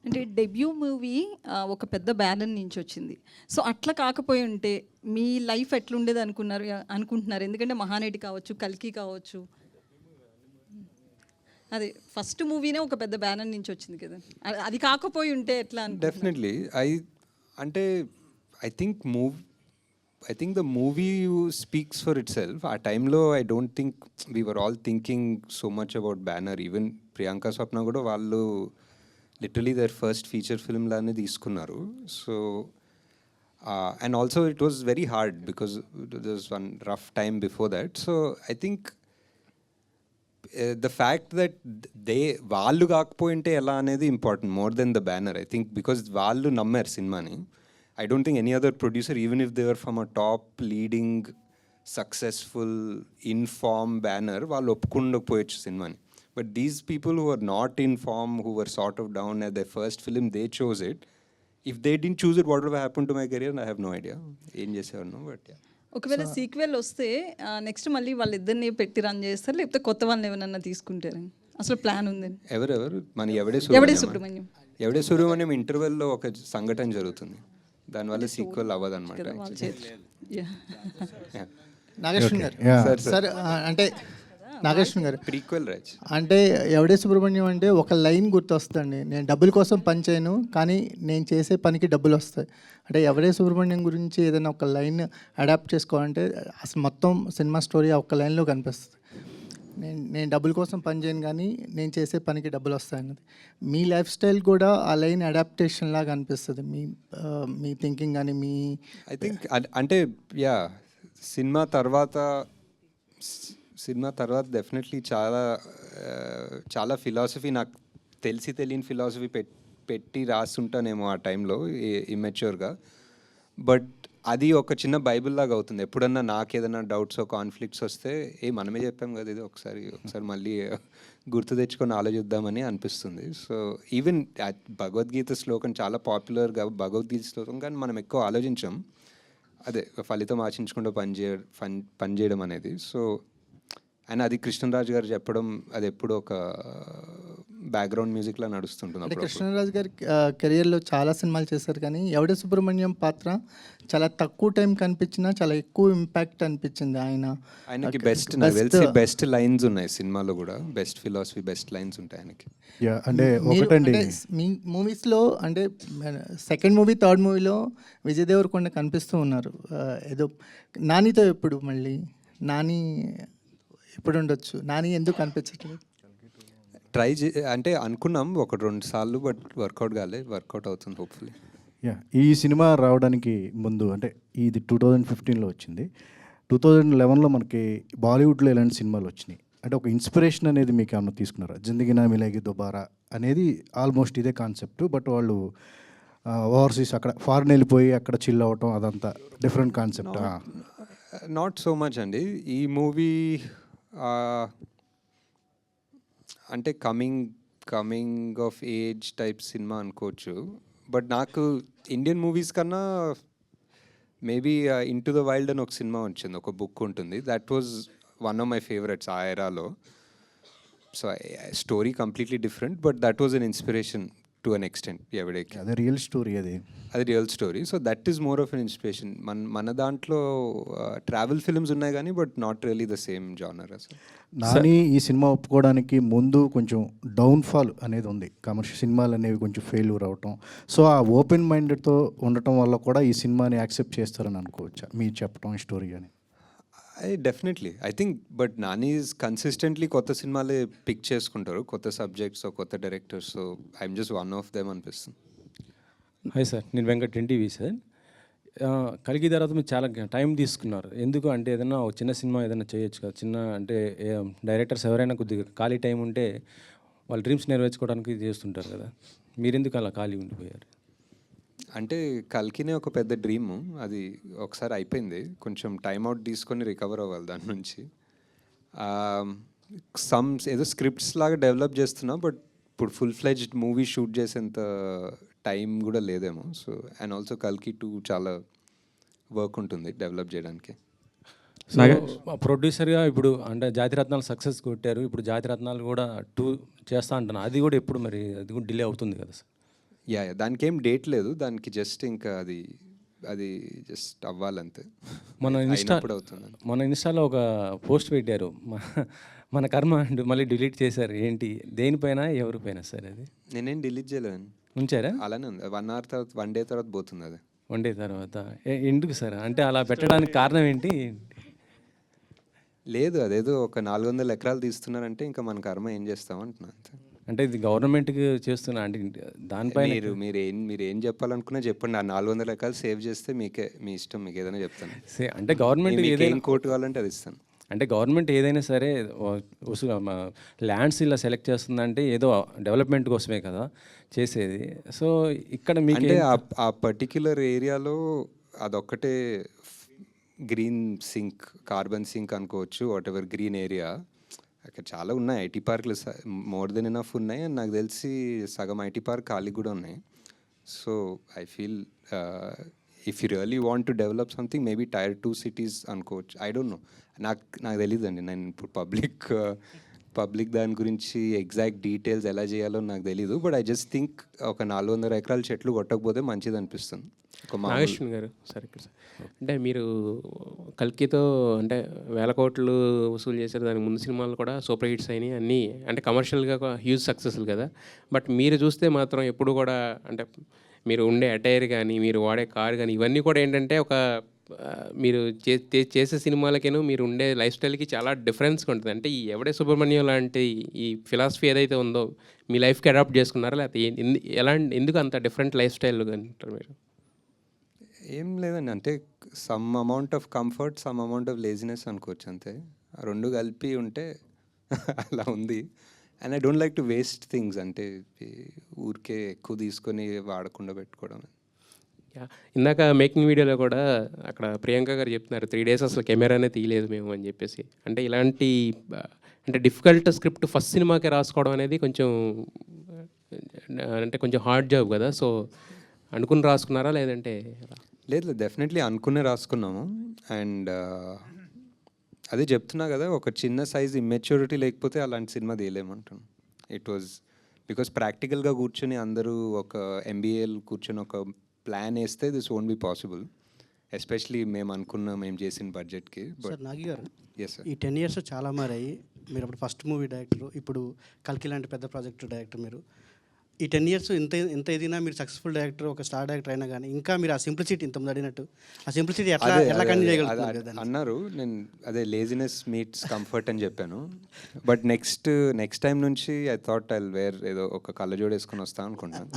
అంటే debut movie ఒక పెద్ద బ్యానర్ నుంచి వచ్చింది. సో అట్లా కాకపోయి ఉంటే మీ లైఫ్ ఎట్లుండేది అనుకుంటున్నారు? ఎందుకంటే మహానటి కావచ్చు, కల్కి కావచ్చు, అదే ఫస్ట్ మూవీనే ఒక పెద్ద బ్యానర్ నుంచి వచ్చింది కదా, అది కాకపోయి ఉంటే ఎట్లా? డెఫినెట్లీ అంటే I think the movie speaks for itself. ఆ టైంలో I don't think we were all thinking so much about banner. Even Priyanka స్వప్న కూడా వాళ్ళు literally their first feature film లానే తీసుకున్నారు. So and also it was very hard because there was one rough time before that. So I think the fact that వాళ్ళు కాకపోయింటే ఎలా అనేది important more than the banner. I think because వాళ్ళు నమ్మారు సినిమాని. I don't think any other producer, even if they were from a top leading successful in-form banner, వాళ్ళు ఒప్పుకుండకపోయచ్చు సినిమాని. But these people who are not in form, who were sort of down at their first film, they chose it. If they didn't choose it, what would have happened to my career? I have no idea. ఏం చేసేవారు, but yeah. ఒకవేళ sequel వస్తే next మళ్ళీ వాళ్ళిద్దరిని పెట్టి run చేస్తారు, లేకపోతే కొత్త వాళ్ళని ఏమైనా తీసుకుంటారని అసలు ప్లాన్ ఉందని? ఎవరెవరు? మన ఎవడే సుబ్రహ్మణ్యం ఇంటర్వెల్లో ఒక సంఘటన జరుగుతుంది, దానివల్ల సీక్వెల్ అవ్వదు అనమాట. నాగేశ్వరన్ గారు సార్, అంటే నాగేశ్వరన్ గారు ప్రీక్వెల్ రాజ్ అంటే ఎవడే సుబ్రహ్మణ్యం అంటే ఒక లైన్ గుర్తొస్తుందండి, నేను డబ్బుల కోసం పని చేయను కానీ నేను చేసే పనికి డబ్బులు వస్తాయి. అంటే ఎవడే సుబ్రహ్మణ్యం గురించి ఏదైనా ఒక లైన్ అడాప్ట్ చేసుకోవాలంటే అసలు మొత్తం సినిమా స్టోరీ ఆ ఒక్క లైన్లో కనిపిస్తుంది. నేను డబ్బుల కోసం పని చేయను కానీ నేను చేసే పనికి డబ్బులు వస్తాయన్నది. మీ లైఫ్ స్టైల్ కూడా ఆ లైన్ అడాప్టేషన్ లాగా అనిపిస్తుంది, మీ థింకింగ్ కానీ మీ ఐ థింక్. అంటే యా సినిమా తర్వాత డెఫినెట్లీ చాలా ఫిలాసఫీ, నాకు తెలియని ఫిలాసఫీ పెట్టి రాస్తుంటానేమో ఆ టైంలో ఇమ్మెచ్యూర్గా. బట్ అది ఒక చిన్న బైబిల్ లాగా అవుతుంది. ఎప్పుడన్నా నాకు ఏదైనా డౌట్స్ కాన్ఫ్లిక్ట్స్ వస్తే మనమే చెప్పాం కదా ఇది, ఒకసారి మళ్ళీ గుర్తు తెచ్చుకొని ఆలోచిద్దామని అనిపిస్తుంది. సో ఈవెన్ భగవద్గీత శ్లోకం చాలా పాపులర్గా భగవద్గీత శ్లోకం, కానీ మనం ఎక్కువ ఆలోచించాం అదే ఫలితం ఆశించకుండా పనిచేయడం అనేది. సో అండ్ అది కృష్ణరాజు గారు చెప్పడం, అది ఎప్పుడు ఒక బ్యాక్గ్రౌండ్ మ్యూజిక్లా నడుస్తుంటుంది. అంటే కృష్ణరాజు గారి కెరియర్లో చాలా సినిమాలు చేశారు, కానీ ఎవడే సుబ్రహ్మణ్యం పాత్ర చాలా తక్కువ టైం కనిపించినా చాలా ఎక్కువ ఇంపాక్ట్ అనిపించింది. ఆయనకి బెస్ట్ లైన్స్ ఉన్నాయి సినిమాలో కూడా, బెస్ట్ ఫిలాసఫీ, బెస్ట్ లైన్స్ ఉంటాయి ఆయనకి. అంటే మీ మూవీస్లో అంటే సెకండ్ మూవీ, థర్డ్ మూవీలో విజయ్ దేవరకొండ కనిపిస్తూ ఉన్నారు. ఏదో నానితో ఎప్పుడు మళ్ళీ నాని ఎప్పుడు ఉండొచ్చు, నాని ఎందుకు కనిపించట్లేదు? అంటే అనుకున్నాం 1-2 సార్లు, బట్ వర్కౌట్ వర్కౌట్ అవుతుంది హోప్ఫుల్లీ. ఈ సినిమా రావడానికి ముందు అంటే ఇది 2015లో వచ్చింది. 2011లో మనకి బాలీవుడ్లో ఎలాంటి సినిమాలు వచ్చినాయి అంటే ఒక ఇన్స్పిరేషన్ అనేది మీకు ఏమన్నా తీసుకున్నారా? జిందగీ నా మిలేగి దోబారా అనేది ఆల్మోస్ట్ ఇదే కాన్సెప్ట్, బట్ వాళ్ళు ఓవర్సీస్ అక్కడ ఫారెన్ వెళ్ళిపోయి అక్కడ చిల్ అవ్వటం, అదంతా different concept. Not so much అండి. ఈ మూవీ అంటే కమింగ్ ఆఫ్ ఏజ్ టైప్ సినిమా అనుకోవచ్చు. బట్ నాకు ఇండియన్ మూవీస్ కన్నా మేబీ ఇంటూ ద వైల్డ్ అని ఒక సినిమా వచ్చింది, ఒక బుక్ ఉంటుంది, that was one of my favourites ఆ ఎరాలో. So story completely different, but that was an inspiration to an extent. ఎవడేకి అది రియల్ స్టోరీ, అది real story. So that is more of an inspiration. మన దాంట్లో ట్రావెల్ ఫిల్మ్స్ ఉన్నాయి కానీ, but not really the same genre అసలు. నాని ఈ cinema ఒప్పుకోవడానికి ముందు కొంచెం డౌన్ఫాల్ అనేది ఉంది, కమర్షియల్ సినిమాలు అనేవి కొంచెం ఫెయిల్యూర్ అవటం. సో ఆ ఓపెన్ మైండెడ్తో ఉండటం వల్ల కూడా ఈ సినిమాని యాక్సెప్ట్ చేస్తారని అనుకోవచ్చా మీరు చెప్పడం ఈ స్టోరీ అని? Definitely I think, but Nani is consistently కొత్త సినిమాలే పిక్ చేసుకుంటారు, కొత్త సబ్జెక్ట్స్, కొత్త directors. So I'm just one of them అనిపిస్తుంది. హాయ్ సార్, నేను వెంకట్ ఎన్టీవీ సార్. కలిగి తర్వాత మీరు చాలా టైం తీసుకున్నారు. ఎందుకు అంటే ఏదైనా ఒక చిన్న సినిమా ఏదైనా చేయొచ్చు కదా, చిన్న అంటే డైరెక్టర్స్ ఎవరైనా కొద్దిగా ఖాళీ టైం ఉంటే వాళ్ళ డ్రీమ్స్ నెరవేర్చుకోవడానికి చేస్తుంటారు కదా, మీరెందుకు అలా ఖాళీ ఉండిపోయారు? అంటే కల్కినే ఒక పెద్ద డ్రీము, అది ఒకసారి అయిపోయింది. కొంచెం టైంఅవుట్ తీసుకొని రికవర్ అవ్వాలి దాని నుంచి. ఏదో స్క్రిప్ట్స్ లాగా డెవలప్ చేస్తున్నా, బట్ ఇప్పుడు ఫుల్ ఫ్లెడ్జ్డ్ మూవీ షూట్ చేసేంత టైం కూడా లేదేమో. సో అండ్ ఆల్సో కల్కి 2 చాలా వర్క్ ఉంటుంది డెవలప్ చేయడానికి. ప్రొడ్యూసర్గా ఇప్పుడు అంటే జాతిరత్నాలు సక్సెస్ కొట్టారు, ఇప్పుడు జాతిరత్నాలు కూడా 2 చేస్తా అంటున్నా, అది కూడా ఎప్పుడు మరి అది కూడా డిలే అవుతుంది కదా సార్? యా దానికి ఏం డేట్ లేదు, దానికి జస్ట్ ఇంకా అది జస్ట్ అవ్వాలంతే. మన అయినప్పుడు అవుతుంది. మన ఇన్స్టాలో ఒక పోస్ట్ పెట్టారు, మన కర్మ అంటూ మళ్ళీ డిలీట్ చేశారు. ఏంటి, దేనిపైన ఎవరిపైన సార్ అది? నేనేం డిలీట్ చేయలేను, ఉంచారా? అలానే ఉంది. 1 hour తర్వాత 1 day తర్వాత పోతుంది అది. వన్ డే తర్వాత ఎందుకు సార్, అంటే అలా పెట్టడానికి కారణం ఏంటి? లేదు, అదేదో ఒక 400 ఎకరాలు తీస్తున్నారంటే ఇంకా మన కర్మ ఏం చేస్తాం అంటున్నా అంతే. అంటే ఇది గవర్నమెంట్కి చేస్తున్నా అంటే దానిపైన మీరు ఏం చెప్పాలనుకున్నా చెప్పండి. ఆ 400 ఎకరాలు సేవ్ చేస్తే మీకే, మీ ఇష్టం, మీకు ఏదైనా చెప్తాను. అంటే గవర్నమెంట్ మీకు ఏదైనా ఏం కోర్టు కావాలంటే అది ఇస్తాను. అంటే గవర్నమెంట్ ఏదైనా సరే ల్యాండ్స్ ఇలా సెలెక్ట్ చేస్తుందంటే ఏదో డెవలప్మెంట్ కోసమే కదా చేసేది. సో ఇక్కడ మీకు అంటే ఆ పర్టిక్యులర్ ఏరియాలో అదొక్కటే గ్రీన్ సింక్, కార్బన్ సింక్ అనుకోవచ్చు, వాట్ ఎవర్ గ్రీన్ ఏరియా. అక్కడ చాలా ఉన్నాయి ఐటీ పార్కులు, మోర్ దెన్ ఎనఫ్ ఉన్నాయి. అండ్ నాకు తెలిసి సగం ఐటీ పార్క్ ఖాళీ కూడా ఉన్నాయి. So I feel if you really want to develop something, maybe Tier 2 cities అనుకోవచ్చు. ఐ డోంట్ నో, నాకు తెలియదండి. నేను ఇప్పుడు పబ్లిక్ దాని గురించి ఎగ్జాక్ట్ డీటెయిల్స్ ఎలా చేయాలో నాకు తెలీదు. బట్ ఐ జస్ట్ థింక్ ఒక 400 ఎకరాల చెట్లు కొట్టకపోతే మంచిది అనిపిస్తుంది. నాగేశ్వన్ గారు సార్, ఇక్కడ సార్, అంటే మీరు కల్కితో అంటే 1000 కోట్లు వసూలు చేశారు. దానికి ముందు సినిమాలు కూడా సూపర్ హిట్స్ అయినాయి, అన్నీ అంటే కమర్షియల్గా హ్యూజ్ సక్సెస్లు కదా. బట్ మీరు చూస్తే మాత్రం ఎప్పుడు కూడా అంటే మీరు ఉండే అటైర్ కానీ, మీరు వాడే కార్ కానీ, ఇవన్నీ కూడా ఏంటంటే ఒక మీరు చేసే సినిమాలకేను మీరు ఉండే లైఫ్ స్టైల్కి చాలా డిఫరెన్స్గా ఉంటుంది. అంటే ఈ ఎవడే సుబ్రహ్మణ్యం లాంటి ఈ ఫిలాసఫీ ఏదైతే ఉందో మీ లైఫ్కి అడాప్ట్ చేసుకున్నారా, లేకపోతే ఎందుకు అంత డిఫరెంట్ లైఫ్ స్టైల్ అంటారు మీరు? ఏం లేదండి, అంటే some amount of comfort, some amount of laziness అనుకోవచ్చు అంతే. ఆ రెండు కలిపి ఉంటే అలా ఉంది. And I don't like to waste things, అంటే ఊరికే ఎక్కువ తీసుకొని వాడకుండా పెట్టుకోవడం. ఇందాక మేకింగ్ వీడియోలో కూడా అక్కడ ప్రియాంక గారు చెప్తున్నారు 3 days అసలు కెమెరానే తీయలేదు మేము అని చెప్పేసి. అంటే ఇలాంటి అంటే డిఫికల్ట్ స్క్రిప్ట్ ఫస్ట్ సినిమాకే రాసుకోవడం అనేది కొంచెం అంటే కొంచెం హార్డ్ జాబ్ కదా. సో అనుకుని రాసుకున్నారా లేదంటే? లేదు, డెఫినెట్లీ అనుకునే రాసుకున్నాము. అండ్ అదే చెప్తున్నా కదా, ఒక చిన్న సైజ్ ఇమ్మెచ్యూరిటీ లేకపోతే అలాంటి సినిమా తీయలేమంటున్నాను. ఇట్ వాజ్ బికాస్ ప్రాక్టికల్గా కూర్చొని అందరూ ఒక ఎంబీఏలు కూర్చొని ఒక ప్లాన్ వేస్తే this won't be possible, especially మేము చేసిన బడ్జెట్కి. సార్ నాగి గారు, ఎస్ సార్. ఈ 10 years చాలా మారాయి. మీరు అప్పుడు ఫస్ట్ మూవీ డైరెక్టర్, ఇప్పుడు కల్కి లాంటి పెద్ద ప్రాజెక్ట్ డైరెక్టర్. మీరు ఈ 10 years ఎంత ఎదిగినా మీరు సక్సెస్ఫుల్ డైరెక్టర్, ఒక స్టార్ డైరెక్టర్ అయినా కానీ ఇంకా మీరు ఆ సింప్లిసిటీ ఇంతకుముందు అడిగినట్టు ఆ సింప్లిసిటీ ఎట్లా కంటిన్యూ చేయగలుగుతారు? అన్నారు, నేను అదే లేజినెస్ మీట్స్ కంఫర్ట్ అని చెప్పాను. బట్ నెక్స్ట్ టైం నుంచి ఐ థాట్ ఐ వేర్ ఏదో ఒక కళ్ళజోడు వేసుకొని వస్తాను అనుకుంటాను,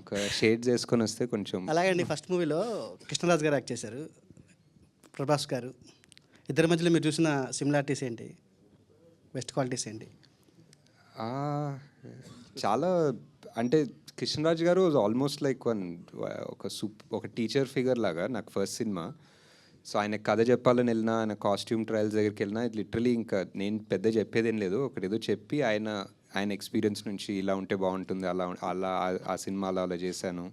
ఒక షేడ్స్ వేసుకొని వస్తే కొంచెం. అలాగండి, ఫస్ట్ మూవీలో కృష్ణరాజు గారు యాక్ట్ చేశారు, ప్రభాస్ గారు. ఇద్దరి మధ్యలో మీరు చూసిన సిమిలారిటీస్ ఏంటి, బెస్ట్ క్వాలిటీస్ ఏంటి? చాలా, అంటే కృష్ణరాజు గారు వాజ్ ఆల్మోస్ట్ లైక్ ఒక టీచర్ ఫిగర్ లాగా నాకు ఫస్ట్ సినిమా. సో ఆయన కథ చెప్పాలని వెళ్ళినా, ఆయన కాస్ట్యూమ్ ట్రయల్స్ దగ్గరికి వెళ్ళినా, లిటరలీ ఇంకా నేను పెద్ద చెప్పేదేం లేదు, ఒకటేదో చెప్పి ఆయన ఎక్స్పీరియన్స్ నుంచి ఇలా ఉంటే బాగుంటుంది, అలా ఆ సినిమాలో అలా చేశాను,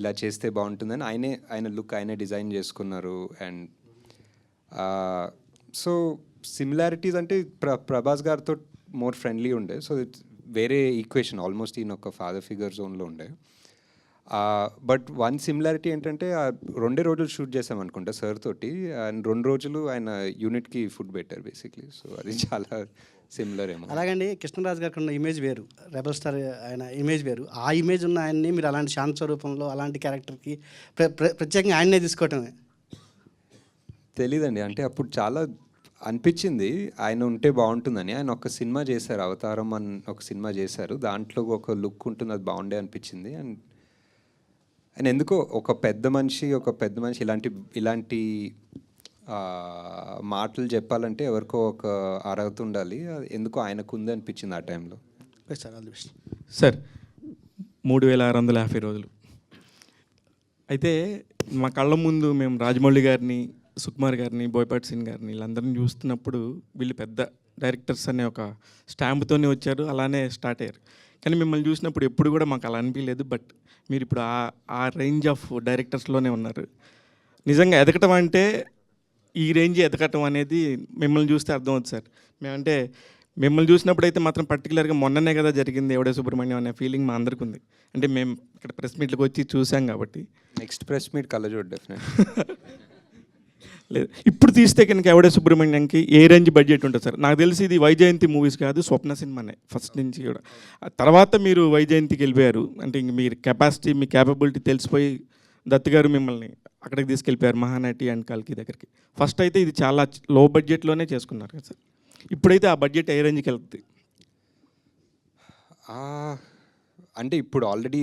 ఇలా చేస్తే బాగుంటుందని ఆయన లుక్ ఆయనే డిజైన్ చేసుకున్నారు. అండ్ సో సిమిలారిటీస్ అంటే ప్రభాస్ గారితో మోర్ ఫ్రెండ్లీ ఉండే. సో వేరే ఈక్వేషన్, ఆల్మోస్ట్ ఈయన ఒక ఫాదర్ ఫిగర్ జోన్లో ఉండే. బట్ వన్ సిమిలారిటీ ఏంటంటే 2 రోజులు షూట్ చేసాం అనుకుంటా సార్ తోటి, అండ్ 2 రోజులు ఆయన యూనిట్కి ఫుడ్ పెట్టారు బేసిక్లీ. సో అది చాలా సిమిలర్ ఏమో. అలాగండి, కృష్ణరాజు గారికి ఉన్న ఇమేజ్ వేరు, రెబల్ స్టార్ ఆయన ఇమేజ్ వేరు. ఆ ఇమేజ్ ఉన్న ఆయన్ని మీరు అలాంటి శాంత స్వరూపంలో అలాంటి క్యారెక్టర్కి ప్రత్యేకంగా ఆయన్నే తీసుకోవటమే తెలీదండి. అంటే అప్పుడు చాలా అనిపించింది ఆయన ఉంటే బాగుంటుందని. ఆయన ఒక సినిమా చేశారు, అవతారం అని ఒక సినిమా చేశారు, దాంట్లో ఒక లుక్ ఉంటుంది, అది బాగుండే అనిపించింది. అండ్ ఆయన ఎందుకో ఒక పెద్ద మనిషి ఇలాంటి మాటలు చెప్పాలంటే ఎవరికో ఒక అర్హత ఉండాలి, ఎందుకో ఆయనకు ఉంది అనిపించింది ఆ టైంలో. Sir all the best sir. 3650 రోజులు అయితే మా కళ్ళ ముందు మేము రాజమౌళి గారిని, సుకుమార్ గారిని, బోయపాటి సింగ్ గారిని వీళ్ళందరినీ చూస్తున్నప్పుడు వీళ్ళు పెద్ద డైరెక్టర్స్ అనే ఒక స్టాంప్తోనే వచ్చారు, అలానే స్టార్ట్ అయ్యారు. కానీ మిమ్మల్ని చూసినప్పుడు ఎప్పుడు కూడా మాకు అలా అనిపించలేదు. బట్ మీరు ఇప్పుడు ఆ రేంజ్ ఆఫ్ డైరెక్టర్స్లోనే ఉన్నారు. నిజంగా ఎదగటం అంటే ఈ రేంజ్ ఎదగటం అనేది మిమ్మల్ని చూస్తే అర్థమవుతుంది సార్. మేమంటే మిమ్మల్ని చూసినప్పుడు అయితే మాత్రం పర్టికులర్గా మొన్ననే కదా జరిగింది ఎవడే సుబ్రహ్మణ్యం అనే ఫీలింగ్ మా అందరికి ఉంది. అంటే మేము ఇక్కడ ప్రెస్ మీట్లకు వచ్చి చూసాం కాబట్టి. నెక్స్ట్ ప్రెస్ మీట్ కళ్ళజోడు డెఫినెట్. లేదు, ఇప్పుడు తీస్తే కనుక ఎవడే సుబ్రహ్మణ్యంకి ఏ రేంజ్ బడ్జెట్ ఉంటుంది సార్? నాకు తెలిసి ఇది వైజయంతి మూవీస్ కాదు, స్వప్న సినిమానే ఫస్ట్ నుంచి కూడా. ఆ తర్వాత మీరు వైజయంతికి వెళ్ళిపోయారు, అంటే ఇంక మీరు కెపాసిటీ, మీ క్యాపబిలిటీ తెలిసిపోయి దత్ గారు మిమ్మల్ని అక్కడికి తీసుకెళ్ళిపోయారు మహానటి అండ్ కల్కి దగ్గరికి. ఫస్ట్ అయితే ఇది చాలా లో బడ్జెట్లోనే చేసుకున్నారు కదా సార్. ఇప్పుడైతే ఆ బడ్జెట్ ఏ రేంజ్కి వెళ్తుంది? అంటే ఇప్పుడు ఆల్రెడీ